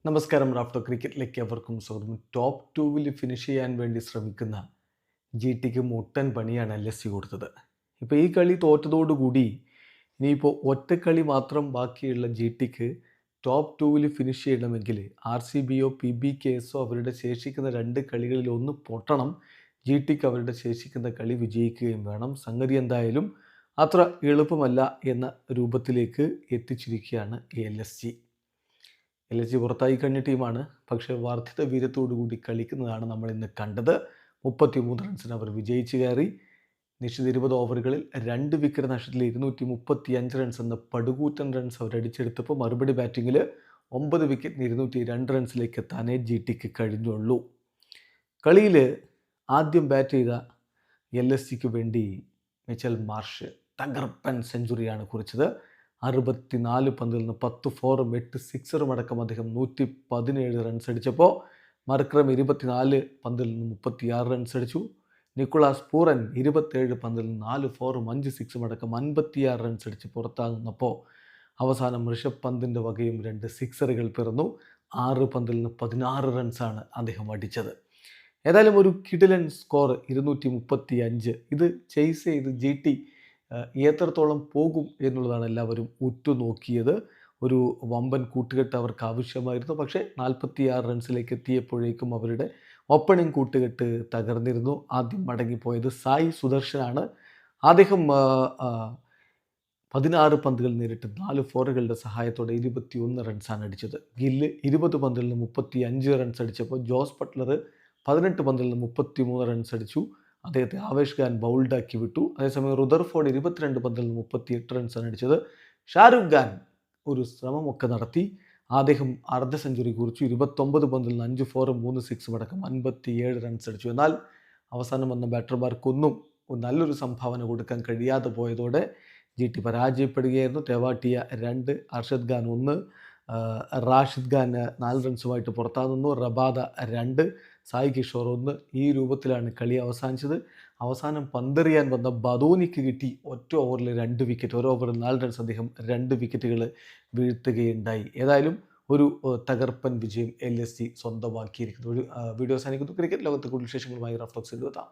നമസ്കാരം. റാഫ്റ്റോ ക്രിക്കറ്റിലേക്ക് അവർക്കും സ്വാഗതം. ടോപ്പ് 2 ഫിനിഷ് ചെയ്യാൻ വേണ്ടി ശ്രമിക്കുന്ന ജിടിക്ക് മുട്ടൻ പണിയാണ് LSG കൊടുത്തത്. ഇപ്പോൾ ഈ കളി തോറ്റതോടുകൂടി ഇനിയിപ്പോൾ ഒറ്റക്കളി മാത്രം ബാക്കിയുള്ള ജിടിക്ക് ടോപ്പ് 2 ഫിനിഷ് ചെയ്യണമെങ്കിൽ RCBയോ PBKSോ അവരുടെ ശേഷിക്കുന്ന 2 കളികളിൽ ഒന്ന് പൊട്ടണം. ജിടിക്ക് അവരുടെ ശേഷിക്കുന്ന കളി വിജയിക്കുകയും വേണം. സംഗതി എന്തായാലും അത്ര എളുപ്പമല്ല എന്ന രൂപത്തിലേക്ക് എത്തിച്ചിരിക്കുകയാണ് LSG. LSG പുറത്തായി കഴിഞ്ഞ ടീമാണ്. പക്ഷേ വർദ്ധിത വീര്യത്തോടുകൂടി കളിക്കുന്നതാണ് നമ്മൾ ഇന്ന് കണ്ടത്. 33 റൺസിന് അവർ വിജയിച്ച് കയറി. നിശ്ചിത 20 ഓവറുകളിൽ 2 വിക്കറ്റ് നഷ്ടത്തിൽ 235 റൺസ് എന്ന പടുകൂറ്റൻ റൺസ് അവർ അടിച്ചെടുത്തപ്പോൾ മറുപടി ബാറ്റിങ്ങിൽ 9 വിക്കറ്റിന് 202 റൺസിലേക്ക് എത്താനേ ജിടിക്ക് കഴിഞ്ഞുള്ളൂ. കളിയിൽ ആദ്യം ബാറ്റ് ചെയ്ത LSGക്ക് വേണ്ടി മിച്ചൽ മാർഷ് തകർപ്പൻ സെഞ്ചുറിയാണ് കുറിച്ചത്. 64 പന്തിൽ നിന്ന് 10 ഫോറും 8 സിക്സറും അടക്കം അദ്ദേഹം 117 റൺസ് അടിച്ചപ്പോൾ മർക്രം 24 പന്തിൽ നിന്ന് 36 റൺസ് അടിച്ചു. നിക്കോളാസ് പൂറൻ 27 പന്തിൽ നിന്ന് 4 ഫോറും 5 സിക്സും അടക്കം 56 റൺസ് അടിച്ച് പുറത്താകുന്നപ്പോൾ അവസാനം ഋഷഭ് പന്തിൻ്റെ വകയും 2 സിക്സറുകൾ പിറന്നു. 6 പന്തിൽ നിന്ന് 16 റൺസാണ് അദ്ദേഹം അടിച്ചത്. ഏതായാലും ഒരു കിടിലൻ സ്കോർ 235. ഇത് ചേസ് ചെയ്ത് ജിടി എത്രത്തോളം പോകും എന്നുള്ളതാണ് എല്ലാവരും ഉറ്റുനോക്കിയത്. ഒരു വമ്പൻ കൂട്ടുകെട്ട് അവർക്ക് ആവശ്യമായിരുന്നു. പക്ഷേ 46 റൺസിലേക്ക് എത്തിയപ്പോഴേക്കും അവരുടെ ഓപ്പണിംഗ് കൂട്ടുകെട്ട് തകർന്നിരുന്നു. ആദ്യം മടങ്ങിപ്പോയത് സായി സുദർശനാണ്. അദ്ദേഹം 16 പന്തുകൾ നേരിട്ട് 4 ഫോറുകളുടെ സഹായത്തോടെ 21 റൺസാണ് അടിച്ചത്. ഗില്ല് 20 പന്തിൽ നിന്ന് 35 റൺസ് അടിച്ചപ്പോൾ ജോസ് ബട്ട്ലർ 18 പന്തിൽ നിന്ന് 33 റൺസ് അടിച്ചു. അദ്ദേഹത്തെ ആവേശ് ഖാൻ ബൗൾഡാക്കി വിട്ടു. അതേസമയം റുദർഫോർഡ് 22 പന്തിൽ നിന്ന് 38 റൺസാണ് അടിച്ചത്. ഷാരൂഖ് ഖാൻ ഒരു ശ്രമമൊക്കെ നടത്തി. അദ്ദേഹം അർദ്ധ സെഞ്ചുറി കുറിച്ചു. 29 പന്തിൽ നിന്ന് 5 ഫോറും 3 സിക്സും അടക്കം 57 റൺസ് അടിച്ചു. എന്നാൽ അവസാനം വന്ന ബാറ്റർമാർക്കൊന്നും നല്ലൊരു സംഭാവന കൊടുക്കാൻ കഴിയാതെ പോയതോടെ ജിടി പരാജയപ്പെടുകയായിരുന്നു. തെവാട്ടിയ 2, അർഷദ് ഖാൻ 1, റാഷിദ് ഖാൻ 4 റൺസുമായിട്ട് പുറത്താകുന്നു. റബാദ 2, സായി കിഷോർ 1. ഈ രൂപത്തിലാണ് കളി അവസാനിച്ചത്. അവസാനം പന്തെറിയാൻ വന്ന ബദോനിക്ക് കിട്ടി ഒറ്റ ഓവറിൽ 2 വിക്കറ്റ്. ഒരു ഓവറിൽ 4 റൺസ് അദ്ദേഹം 2 വിക്കറ്റുകൾ വീഴ്ത്തുകയുണ്ടായി. ഏതായാലും ഒരു തകർപ്പൻ വിജയം LSG സ്വന്തമാക്കിയിരിക്കുന്നു. ഒരു വീഡിയോ അവസാനിക്കുന്നു. ക്രിക്കറ്റ് ലോകത്തെ കൂടുതൽ വിശേഷങ്ങളുമായി റഫ്ലക്സ് എഴുതാം.